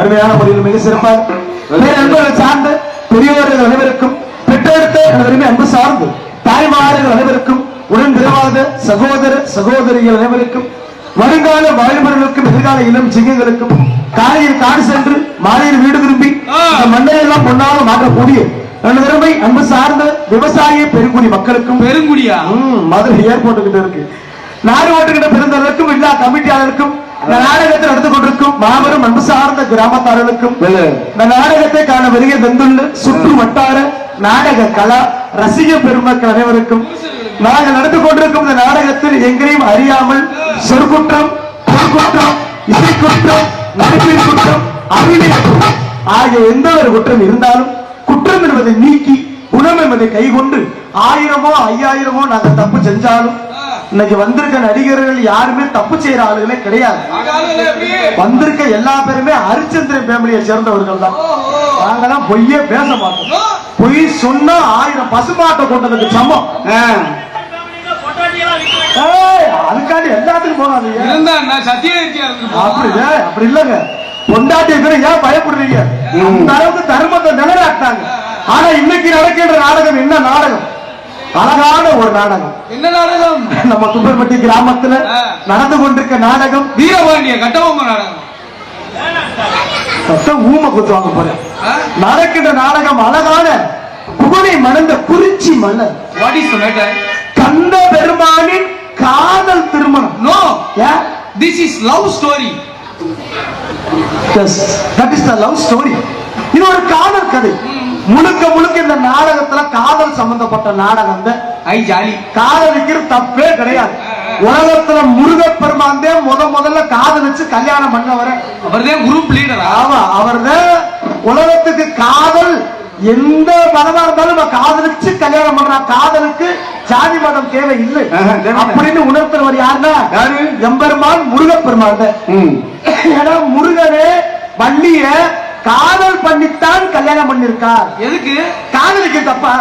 அருமையான முறையில் மிக சிறப்பாக அன்புகளை சார்ந்த பெரியவர்கள் அனைவருக்கும் பெற்றெடுத்த அன்பு சார்ந்து தாய்மார்கள் அனைவருக்கும் உடன் பிறவாத சகோதர சகோதரிகள் அனைவருக்கும் வருங்கால வாழ்வர்களுக்கும் எதிர்கால இளம் சிங்கங்களுக்கும் காலையில் காடு சென்று மாலையில் வீடு திரும்பி மண்ணையெல்லாம் பொன்னாக மாற்றக்கூடிய திறமை அன்பு சார்ந்த விவசாய பெருங்குடி மக்களுக்கும் பெருங்குடியா மதுரை ஏர்போர்ட் கிட்ட இருக்கு நாடு ஓட்டுகிட்ட பிறந்தவர்களுக்கும் எல்லா கமிட்டியாளருக்கும் இந்த நாடகத்தை நடந்து கொண்டிருக்கும் மாபெரும் அன்பு சார்ந்த கிராமத்தாரர்களுக்கும் இந்த நாடகத்தை காண வருகை தந்துள்ள சுற்று வட்டார நாடக கலா ரசிக பெருமக்கள் அனைவருக்கும் நாங்கள் நடந்து கொண்டிருக்கும் இந்த நாடகத்தில் எங்களையும் அறியாமல் சொற்குற்றம் பொருட்குற்றம் இசைக்குற்றம் நடிப்பின் குற்றம் அபிநய குற்றம் ஆகிய எந்த ஒரு குற்றம் இருந்தாலும் குற்றம் என்பதை நீக்கி குணம் என்பதை கைகொண்டு 1000மோ 5000மோ நாங்கள் தப்பு செஞ்சாலும் இன்னைக்கு வந்திருக்க நடிகர்கள் யாருமே தப்பு செய்யற ஆளுகளே கிடையாது. வந்திருக்க எல்லா பேருமே ஹரிச்சந்திரன் ஃபேமிலியை சேர்ந்தவர்கள் தான். நாங்கெல்லாம் பொய்யே பேச மாட்டோம். பொய் சொன்னா 1000 பசுமாட்டை கொண்டதுக்கு சமம். அதுக்காண்டி எல்லாத்துக்கும் போகாதீங்க. அப்படி இல்லங்க. பொண்டாட்டி ஏன் பயப்படுறீங்க? அந்த அளவுக்கு தர்மத்தை நிலைநாட்டாங்க. ஆனா இன்னைக்கு நடக்கின்ற நாடகம் என்ன நாடகம்? அழகான ஒரு நாடகம். என்ன நாடகம்? நம்ம தும்பர்பட்டி கிராமத்துல நடந்து கொண்டிருக்க நாடகம் வீரபாண்டிய கட்டபொம்ம நாடகம். ஊமை குத்துவாங்க போல நடக்கின்ற நாடகம் அழகான புகழை மணந்த குறிச்சி மன்னர் கந்த பெருமானின் காதல் திருமணம். No, this is love story. That is the love story. இது ஒரு காதல் கதை. முழுக்க முழுக்க இந்த நாடகத்துல காதல் சம்பந்தப்பட்ட நாடகம். காதலிக்கிற தப்பே கிடையாது. உலகத்துல முருகப்பெருமான் முதல்ல காதலிச்சு கல்யாணம் பண்ணவர அவர்தான் குரூப் லீடர். ஆமா, அவர்தான் உலகத்துக்கு காதல் எந்த மதமா இருந்தாலும் காதலிச்சு கல்யாணம் பண்றான். காதலுக்கு ஜாதி மதம் தேவை இல்லை அப்படின்னு உணர்த்துறவர் யாருன்னா எம்பெருமான் முருகப்பெருமான். ஏன்னா முருகனே வள்ளிய காதல் பண்ணித்தான் கல்யாணம் பண்ணிருக்கார். எதுக்கு? காதலிக்கு தப்பா?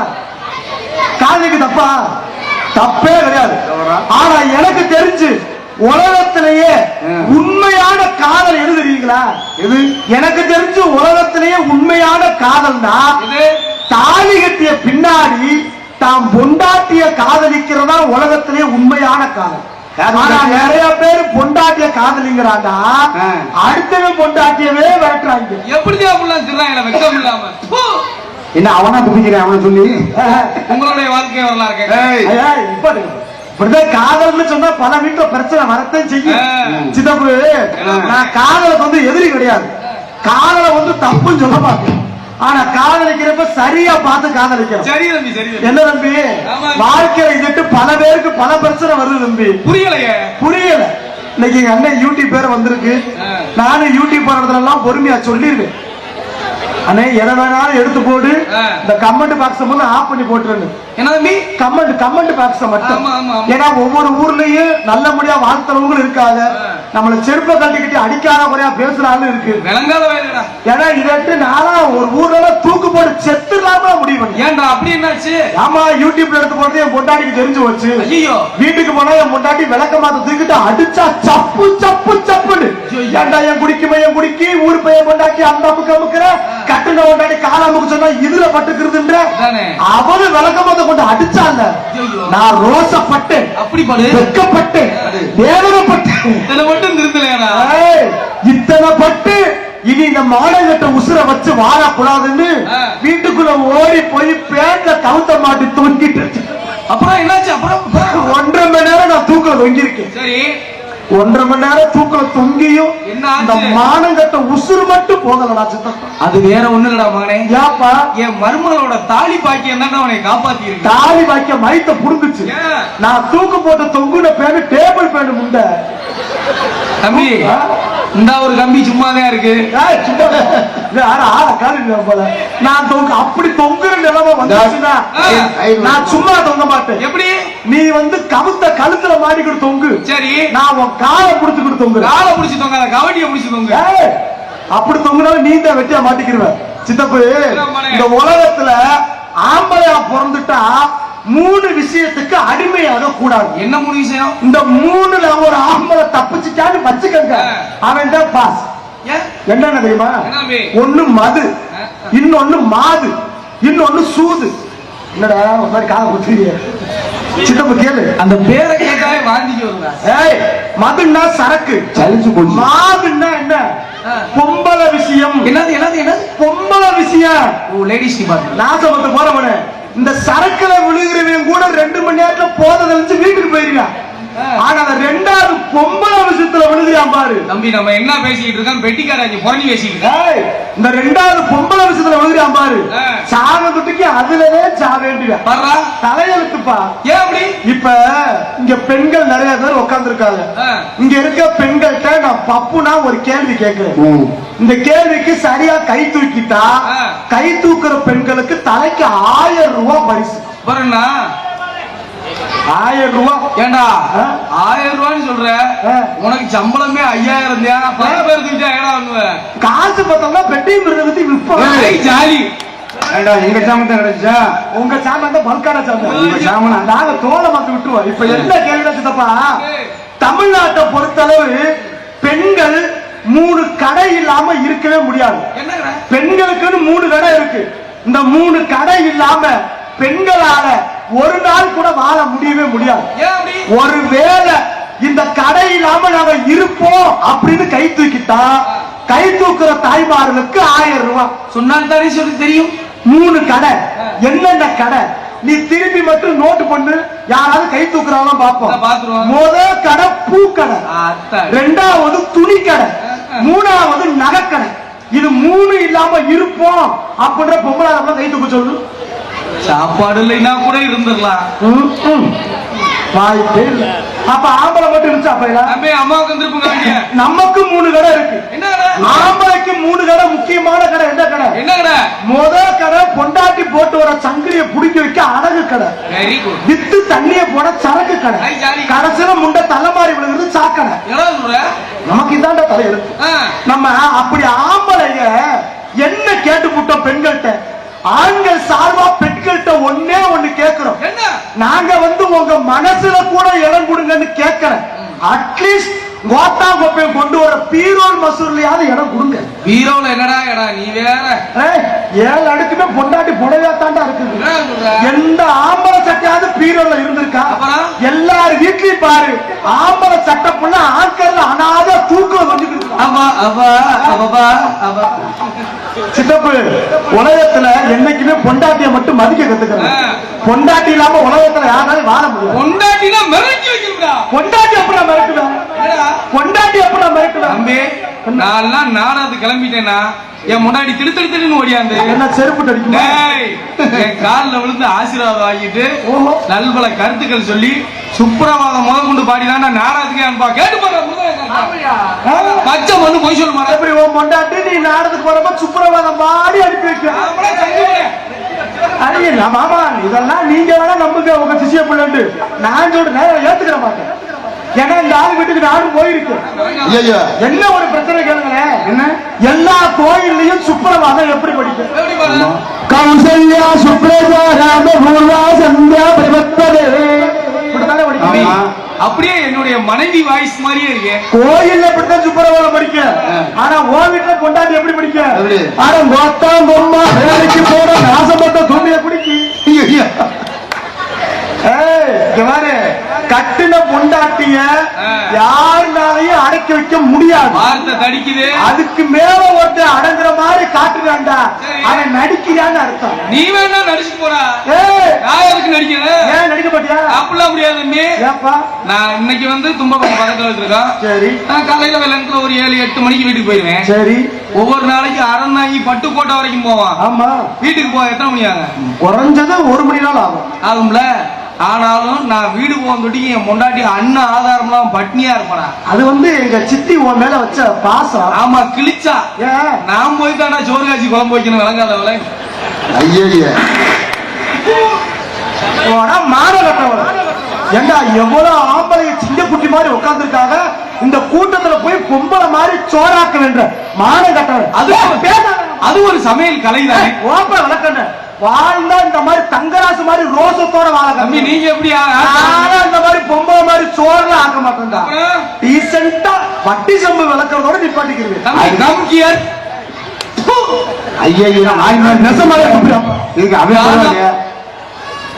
காதலிக்கு தப்பா? தப்பே கிடையாது. ஆனா எனக்கு தெரிஞ்சு உலகத்திலேயே உண்மையான காதல் எது தெரியுங்களா? எது? எனக்கு தெரிஞ்சு உலகத்திலேயே உண்மையான காதல் தான் தாலி கட்டிய பின்னாடி தாம் பொண்டாட்டிய காதலிக்கிறதா உலகத்திலேயே உண்மையான காதல். நிறைய பேர் பொண்டாட்டிய காதலிங்கிறாங்க, அடுத்தவன் பொண்டாட்டியவே விரட்டுறாங்க. என்ன அவனா துப்பிக்கிறேன் அவனை சொல்லி உங்களுடைய வாழ்க்கை வரலாறு இப்படிதான் காதல்னு சொன்னா பல வீட்டுல பிரச்சனை வரத்தான் செய்யும். சித்தப்பு, நான் காதலுக்கு எதிரி கிடையாது. காதலை தப்புன்னு சொல்ல மாட்டேன். ஆனா காதலிக்கிறப்ப சரியா பார்த்து காதலிக்கிறோம். என்ன தம்பி, வாழ்க்கையில இதுட்டு பல பேருக்கு பல பிரச்சனை வருது தம்பி. புரியல. இன்னைக்கு எங்க அண்ணன் யூடியூப் பேர் வந்திருக்கு. நானும் யூடியூப் போறதுல எல்லாம் பொறுமையா சொல்லிருவேன். அண்ணே எதை வேணாலும் எடுத்து போடு, இந்த கமெண்ட் பாக்ஸ் மட்டும் ஆஃப் பண்ணி போட்டுருங்க. என்ன தம்பி? கமெண்ட் பாக்ஸ் மட்டும். ஏன்னா ஒவ்வொரு ஊர்லயும் நல்லபடியா வாழ்த்துறவங்களும் இருக்காங்க. நம்மள செருப்ப கட்டிக்கிட்டு அடிக்காத முறையா பேசுறாலும் இருக்கு. ஏன்னா இதட்டு நாளா ஒரு ஊர்ல தூக்கு போட்டு செத்துலாம முடிவு. ஏன்டா அப்படி என்னாச்சு? ஆமா, யூடியூப்ல எடுத்து போறது என் பொண்டாட்டிக்கு தெரிஞ்சு வச்சு. ஐயோ, வீட்டுக்கு போனா என் பொண்டாட்டி விளக்க மாத்த தூக்கிட்டு அடிச்சா சப்பு சப்பு சப்புன்னு. ஏன்டா என் குடிக்கு ஊர் பையன் பொண்டாட்டி அந்த அமுக்கு அமுக்குற, கட்டுன பொண்டாட்டி கால அமுக்கு சொன்னா இதுல பட்டுக்கிறதுன்ற அவரு விளக்க மாத்த கொண்டு அடிச்சாங்க. நான் ரோசப்பட்டேன், அப்படி வெட்கப்பட்டேன், வேதனைப்பட்டேன். இத்தனை பட்டு இனி இந்த மாநகட்ட உசுர வச்சு வாழக்கூடாதுன்னு வீட்டுக்குள்ள ஓடி போய் பேண்ட்ல கவுத்த மாட்டி தொங்கிட்டு. அப்புறம் என்னாச்சு? அப்புறம் 1.5 மணி நேரம் நான் தூக்கல தொங்கிருக்கேன். சரி, 1.5 மணி நேரம் தூக்கல தொங்கியும் இந்த மானங்கட்ட உசுறு மட்டும் போகலடா சித்தப்பா. அது வேற ஒண்ணு இல்லடா மகனே. ஏப்பா? என் மருமகளோட தாலி பாக்கியம் தான் அவனை காப்பாத்தி இருக்கு. தாலி பாக்கியம் மைத்த புடுங்குச்சு. நான் தூக்கு போட்டு தொங்குன பேரு டேபிள் பேன் முண்ட. தம்பி, இந்த ஒரு கம்பி சும்மாதான் இருக்கு. நான் அப்படி தொங்குற நிலைமை வந்துச்சுன்னா நான் சும்மா தொங்க மாட்டேன். எப்படி? நீ கவுத்த கழுத்துல மாட்டிக்கிட்டு தொங்கு. சரி, நான் உன் காலை புடிச்சுக்கிட்டு தொங்கு. காலை புடிச்சு தொங்காத, கவட்டிய புடிச்சு தொங்கு. அப்படி தொங்குனாலும் நீ தான் வெட்டியா மாட்டிக்கிருவ. சித்தப்பு, இந்த உலகத்துல ஆம்பளையா பிறந்துட்டா 3 விஷயத்துக்கு அடிமையாக கூடாது. என்ன 3 விஷயம்? இந்த 3ல ஒரு ஆம்பளை தப்பிச்சுட்டான்னு வச்சுக்கங்க, அவன் தான் பாஸ். ஏன்? என்னன்னு தெரியுமா? என்ன தம்பி? ஒண்ணு மது, இன்னொன்னு மாது, இன்னொன்னு சூது. என்னடா ஒரு மாதிரி காதை குத்துறீங்க? சித்தப்பு கேளு. அந்த பேரை கேட்டாலே வாந்திக்கு வருதா? ஏய், மதுன்னா சரக்கு, சலிச்சு போச்சு. மாதுன்னா என்ன? பொம்பளை விஷயம். என்னது என்னது என்னது? பொம்பளை விஷயம். ஓ, லேடிஸ் டிபார்ட்மெண்ட். நாசமத்து போறவனே, இந்த சரக்குல விழுகிறவன் கூட 2 மணி நேரத்துல போதை தெளிச்சு வீட்டுக்கு போயிருக்கான். ஆனா அந்த 2வது பொம்பளை விஷயத்துல விழுகிறான் பாரு. தம்பி நம்ம என்ன பேசிக்கிட்டு இருக்கோம்? பெட்டிக்காரங்க புறணி பேசிக்கிட்டு ஏய், இந்த 2வது பொம்பளை விஷயத்துல விழுகிறான் பாரு. ஆ. சாகத்துக்கு அதுலவே சாவேண்டியா பாரா. தலையெழுத்துப்பா. ஏன் அப்படி? இப்ப இங்க பெண்கள் நிறைய பேர் உட்கார்ந்து இருக்காங்க. ஆ. இங்க இருக்க பெண்கள்கிட்ட நான் பப்புனா ஒரு கேள்வி கேட்கிறேன். ம். இந்த கேள்விக்கு சரியா கை தூக்கிட்டா ஆ. கை தூக்குற பெண்களுக்கு தலைக்கு 1000 ரூபாய் பரிசு. பாருண்ணா, 1000 ரூபாய். ஏண்டா ஆ? 1000 ரூபான்னு சொல்ற? ஆ. உனக்கு சம்பளமே 5000 தான். 10 பேர் தூக்கிட்டா ஏடா பண்ணுவ? காசு பார்த்தோம்னா பெட்டையும் விருதை விற்போம். ஏய், ஜாலி. ஏண்டா எங்க சாமத்தை கிடைச்சா? உங்க சாமன் தான் பல்கான சாமன். உங்க சாமனா? நாங்க தோலை மாத்தி விட்டுருவோம். இப்ப என்ன கேள்வி சித்தப்பா? தமிழ்நாட்டை பொறுத்தளவு பெண்கள் 3 கடை இல்லாம இருக்கவே முடியாது. என்னங்கடா? பெண்களுக்குன்னு 3 கடை இருக்கு. இந்த 3 கடை இல்லாம பெண்களால ஒரு நாள் கூட வாழ முடியவே முடியாது. ஏன் அப்படி? ஒருவேளை இந்த கடை இல்லாம நாங்க இருப்போம் அப்படின்னு கை தூக்கிட்டா கை தூக்குற தாய்மார்களுக்கு 1000 ரூபாய். சொன்னால் தானே சொல்லி தெரியும். 3 கடை. என்னென்ன கடை? நீ திருப்பி மட்டும் நோட்டு பண்ணு, யாராவது கை தூக்குறாங்க பாப்போம். பாத்துருவோம். முதல் கடை பூக்கடை, அத்தா. 2வது துணி கடை, 3வது நகைக்கடை. இது 3 இல்லாம இருப்போம் அப்படின்ற பொம்பளை கை தூக்க சொல்லு. சாப்பாடு இல்லைன்னா கூட இருந்துடலாம். வாய்ப்பே இல்ல. அப்ப ஆம்பளை மட்டும் இருந்துச்சு. அப்ப தம்பி அம்மாவுக்கு வந்துருப்புங்க. நமக்கு 3 கடை இருக்கு. என்ன கடை? ஆம்பளைக்கு 3 கடை. முக்கியமான கடை என்ன கடை? என்ன கடை? முதல் கடை பொண்டாட்டி போட்டு வர சங்கிலிய புடிக்க வைக்க அழகு கடை. Very good. வித்து தண்ணிய போட சரக்கு கடை. ஐ, ஜாலி. கடைசியில முண்டை தலைமாறி விழுகிறது சாக்கடை. என்ன சொல்ற? நமக்கு இதாண்ட தலையெழுத்து. நம்ம அப்படி ஆம்பளைங்க என்ன கேட்டு விட்டோம் பெண்கள்கிட்ட? ஆண்கள் சார்பா பெண்கள்கிட்ட ஒண்ணே ஒண்ணு கேட்கிறோம். என்ன? நாங்க உங்க மனசுல கூட இடம் கொடுங்கன்னு கேட்கல. அட்லீஸ்ட் கோட்டா கோப்பையை கொண்டு வர பீரோல் மசூர்லயாவது இடம் கொடுங்க. பீரோல என்னடா இடம்? நீ வேற. 7 அடுக்குமே பொண்டாட்டி புடவையா தாண்டா இருக்குது. என்ன சொல்ற? எந்த ஆம்பளை சட்டையாவது பீரோல இருந்திருக்கா? அப்புறம்? எல்லார் வீட்லயும் பாரு, ஆம்பளை சட்டை புள்ள ஆட்கள் அனாத தூக்கம் வந்துக்கிட்டு. அவா அவா அவா அவா. சித்தப்பு, உலகத்துல என்னைக்குமே பொண்டாட்டியை மட்டும் மதிக்க கத்துக்கிறேன். பொண்டாட்டி இல்லாம உலகத்துல யாராலும் வாழ முடியும். பொண்டாட்டினா மிரட்டி வைக்கிறா. பொண்டாட்டி எப்படா மிரட்டுவேன்? பொண்டாட்டி எப்படா மிரட்டுவேன்? தம்பி, நான் நாடகத்துக்கு கிளம்பிட்டேன்னா என் முன்னாடி திடுத்திடுன்னு ஓடியாந்து என்ன செருப்பு அடிக்குமா? என் காலில் விழுந்து ஆசீர்வாதம் வாங்கிட்டு ஓஹோ, நல்பல கருத்துக்கள் சொல்லி சுப்பிரவாதம் முதல் கொண்டு பாடிதான் நான் நாடகத்துக்கு அனுப்பா கேட்டு பச்சை மண்ணு போய் சொல்ல மாட்டேன். எப்படி உன் பொண்டாட்டி நீ நாடகத்துக்கு போறப்ப சுப்பிரவாதம் பாடி அனுப்பி வைக்க? அடியே மாமா, இதெல்லாம் நீங்க வேணா நம்புங்க உங்க சிசிய பிள்ளைண்டு. நான் சொல்றேன், ஏத்துக்கிற மாட்டேன். ஏன்னா இந்த ஆள் வீட்டுக்கு நானும் போயிருக்கேன். என்ன ஒரு பிரச்சனை கேளுங்களேன். என்ன? எல்லா கோயில்லையும் சுப்பிரவாதம் எப்படி படிக்கும்? கௌசல்யா சுப்ரஜா ராம பூர்வா சந்தியா பிரபத்ததே. இப்படித்தானே படிக்கும். அப்படியே என்னுடைய மனைவி வாய்ஸ் மாதிரியே இருக்கு. கோயில்ல இப்படித்தான் சுப்பிரவாதம் படிக்க. ஆனா ஓ வீட்டுல கொண்டாடி எப்படி படிக்க? ஆனா மொத்தம் பொம்மா வேலைக்கு போற நாசமத்த தூண்டிய குடிக்கி. கட்டின பொண்டாட்டிய யாருனாலையும் அடக்கி வைக்க முடியாது. வார்த்தை தடிக்குது. அதுக்கு மேல ஒருத்தர் அடங்குற மாதிரி காட்டுறான்டா, அவன் நடிக்கிறான்னு அர்த்தம். நீ வேணா நடிச்சு போறா. நான் எதுக்கு நடிக்கிறேன்? ஏன் நடிக்க மாட்டியா? அப்படிலாம் முடியாது தம்பி. ஏப்பா? நான் இன்னைக்கு தும்பப்பக்கம் பக்கத்துல இருக்கோம். சரி. நான் காலையில வெள்ளத்துல ஒரு 7-8 மணிக்கு வீட்டுக்கு போயிருவேன். சரி. ஒவ்வொரு நாளைக்கு அறநாயி பட்டுக்கோட்டை வரைக்கும் போவான். ஆமா. வீட்டுக்கு போக எத்தனை மணி ஆகும்? குறைஞ்சது 1 மணி நாள் ஆகும். ஆகும்ல. ஆனாலும் நான் வீடு போகி என் முன்னாடி அண்ணன் ஆதாரம்லாம் பட்னியா இருப்பா. அது எங்க சித்தி உன் மேல வச்ச பாசம். ஆமா, கிழிச்சா. ஏன் நான் போய் தாண்டா சோறு காய்ச்சி குழம்பு வைக்கணும் விளங்காதவளை. மானகட்டவள ஏண்டா எவ்வளவு ஆம்பளைய சிங்க குட்டி மாதிரி உட்கார்ந்து இருக்காங்க. இந்த கூட்டத்துல போய் பொம்பளை மாதிரி சோறாக்க வேண்ட மானகட்டவள். அது ஒரு சமையல் கலைதானே. ஓப்ப விளக்கண்ண வாழ்ந்தா இந்த மாதிரி தங்கராசு மாதிரி ரோசத்தோட வாழ. நீங்க எப்படி இந்த மாதிரி பொம்பளை மாதிரி சோறுல ஆக்க மாட்டேன்டா. டீசெண்டா வட்டி சம்பு விளக்குறதோட நிப்பாட்டிக்கிறேன். தம்பி கம் ஹியர். ஐயா நான் நெசமாவே கூப்பிடுறேன். இதுக்கு அவன்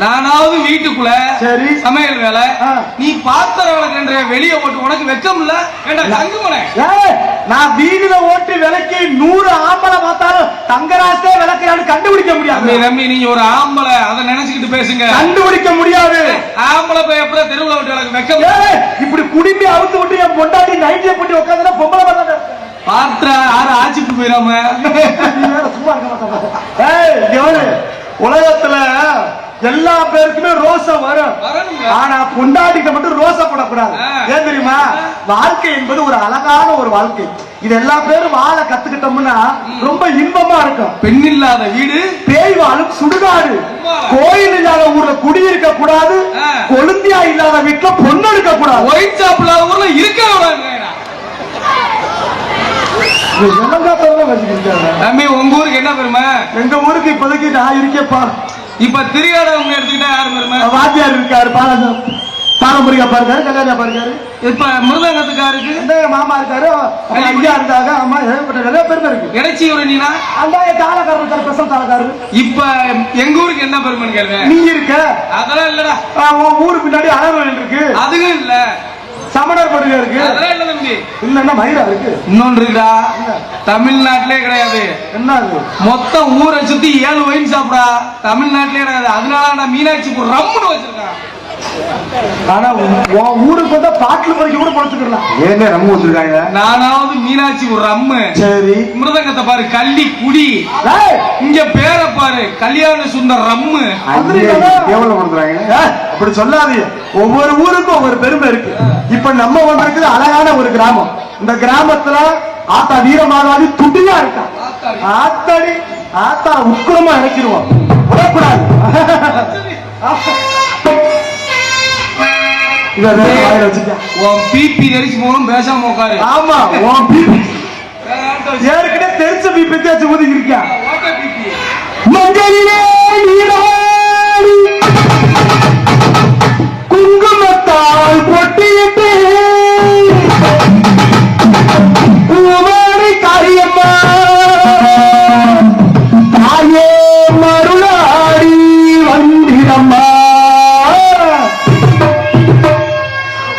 நானாவது வீட்டுக்குள்ள சரி. சமையல் வேலை, ஆ. நீ பாத்திரம் விளக்குன்ற வெளியே போட்டு உனக்கு வெக்கம் இல்ல? ஏண்டா தங்குமனே, ஏய், நான் வீதியில ஓட்டி விலைக்கு 100 ஆம்பளை பார்த்தாலும் தங்கராசே விளக்குறான்னு கண்டுபிடிக்க முடியாது. தம்பி தம்பி நீங்க ஒரு ஆம்பளை, அதை நினைச்சுக்கிட்டு பேசுங்க. கண்டுபிடிக்க முடியாது. ஆம்பளை போய் எப்பறம் தெருவுல விட்டு விளக்கு வெக்கம்? ஏய், இப்படி குடிம்பி அவுத்து விட்டு என் பொண்டாட்டி நைட்டியை போட்டு உட்காந்துனா பொம்பளை பார்த்தா பாத்திர யாரும் ஆட்சிக்கு போயிடாம சும்மா இருக்க மாட்டாங்க. ஏய், எவனு உலகத்துல எல்லா பேருக்குமே ரோசம் வரும். வரணுங்க. ஆனா பொண்டாட்டிக்கு மட்டும் ரோசப்படக்கூடாது. ஏன் தெரியுமா? வாழ்க்கை என்பது ஒரு அழகான ஒரு வாழ்க்கை. இது எல்லா பேரும் வாழ கத்துக்கிட்டோம்னா ரொம்ப இன்பமா இருக்கும். பெண் இல்லாத வீடு பேய் வாழும் சுடுகாடு. கோயில் இல்லாத ஊர்ல குடியிருக்க கூடாது. கொழுந்தியா இல்லாத வீட்டுல பொண்ணு எடுக்க கூடாது. ஒயிட் ஷாப் இல்லாத ஊர்ல இருக்க விடாங்க. தம்பி உங்க ஊருக்கு என்ன பெருமை? எங்க ஊருக்கு இப்போதைக்கு நான் இருக்கேப்பா. இப்ப திரியாடவங்க எடுத்துக்கிட்டா யாரு பெருமை? வாத்தியார் இருக்காரு, பாரம்பரியா பாருக்காரு, கல்யாணம் பாருக்காரு. இப்ப மிருதங்கத்துக்காருக்கு எங்க மாமா இருக்காரு, ஐயா இருக்காங்க. ஆமா, ஏகப்பட்ட நிறைய பெருமை இருக்கு. இடைச்சி நீனா அந்த தாளக்காரர் இருக்காரு, ஸ்பெஷல் தாளக்காரர். இப்ப எங்க ஊருக்கு என்ன பெருமைன்னு கேள்வி. நீ இருக்க, அதெல்லாம் இல்லடா. உன் ஊருக்கு பின்னாடி அழகு இருக்கு, அதுவும் இல்ல. சமணர் படுகை இருக்கு, அதெல்லாம் இல்ல தம்பி. இல்லன்னா மயிரா இருக்கு. இன்னொன்று இருக்கா, தமிழ்நாட்டிலே கிடையாது. என்ன அது? மொத்தம் ஊரை சுத்தி 7 ஒயின் சாப்பிடா, தமிழ்நாட்டிலே கிடையாது. அதனால நான் மீனாட்சி ரம்முன்னு வச்சிருக்கேன். ஆனா உன் ஊருக்கு வந்தா பாட்டுல படிக்க கூட படுத்துக்கலாம். ஏன் ரொம்ப வச்சிருக்காங்க? நானாவது மீனாட்சி ஒரு ரம்மு. சரி, மிருதங்கத்தை பாரு, கள்ளி குடி. இங்க பேரை பாரு, கல்யாண சுந்தர் ரம்மு. கேவலப்படுத்துறாங்க. அப்படி சொல்லாதீங்க. ஒவ்வொரு ஊருக்கும் ஒவ்வொரு பெருமை இருக்கு. இப்ப நம்ம ஒன்று அழகான ஒரு கிராமம். இந்த கிராமத்துல ஆத்தா வீரமாகாதி துடியா இருக்கா. ஆத்தாடி ஆத்தா உட்குறமா இறக்கிடுவோம். விடக்கூடாது. உன் பிபி தெரிச்சு போகணும், பேசாம உட்காரு. ஆமா, உன் பிபி ஏற்கனவே தெரிச்ச பிபி தேச்சு ஊதிக்கு இருக்கியா. மஞ்சளிலே நீராடி குங்குமத்தால் பொட்டியிட்டு உமாரி காரியம்மா தாயே மருளாடி வந்திடம்மா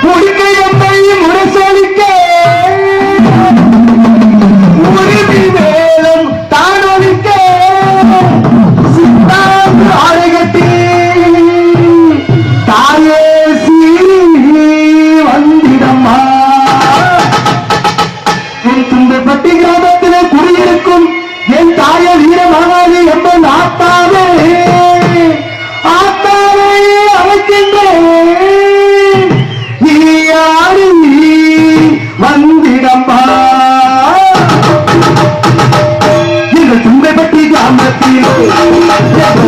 முடிக்கையம்மை முரசொலிக்க உரிமை மேலும் தானொலிக்க சித்தாந்து ஆடைகட்டி தாயே சீரி வந்திடம்மா. என் துன்பப்பட்டி கிராமத்திலே குடியிருக்கும் என் தாய வீரமாகாதி என்பன் ஆத்தாவே ஆத்தாவே அழைக்கின்றேன். நீ ஆடி வந்திடம்மா. இந்த துன்பப்பட்டி கிராமத்தில்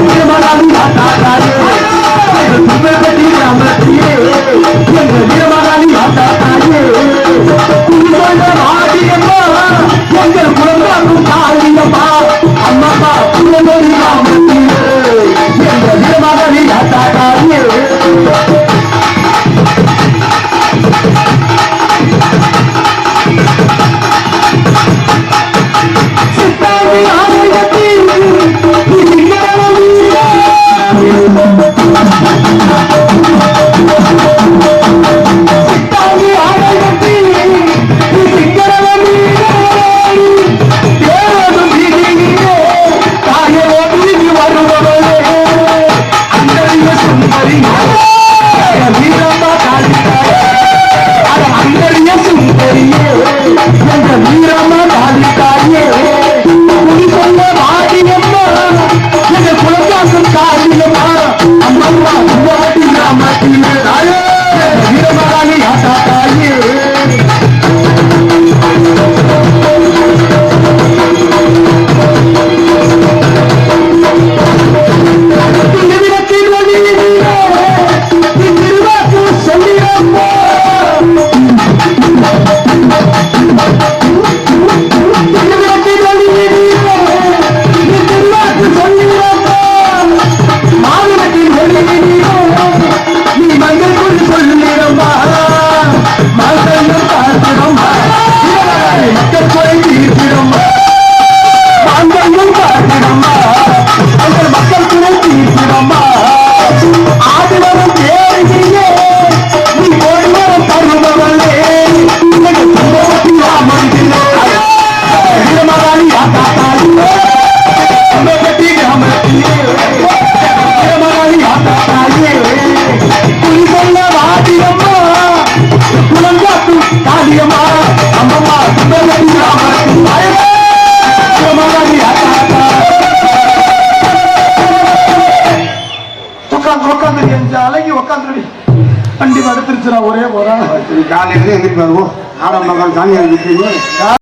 வீரமாகாதி ஆத்தாவே, துன்பப்பட்டி கிராமத்திலே எங்கள் வீரமாகாதி ஆத்தாவே ஆடியம்மா எங்கள் குழந்தைக்கும் தாழியம்மா அம்மாப்பா குழந்தை கிராமத்திலே எங்கள் வீரமாகாதி ஆத்தாவே சித்தாவி ஆலயத்தில் சித்தாவி ஆலயத்தில் தேவதும் வீதியிலே தாயோ வீதி வருபவளே அந்த சுந்தரி என் அழகி உட்காந்துருடி வண்டி படுத்துருச்சுடா ஒரே போறா காலையில எங்கிட்டு வருவோம் ஆடம் பக்கம் சாமியார்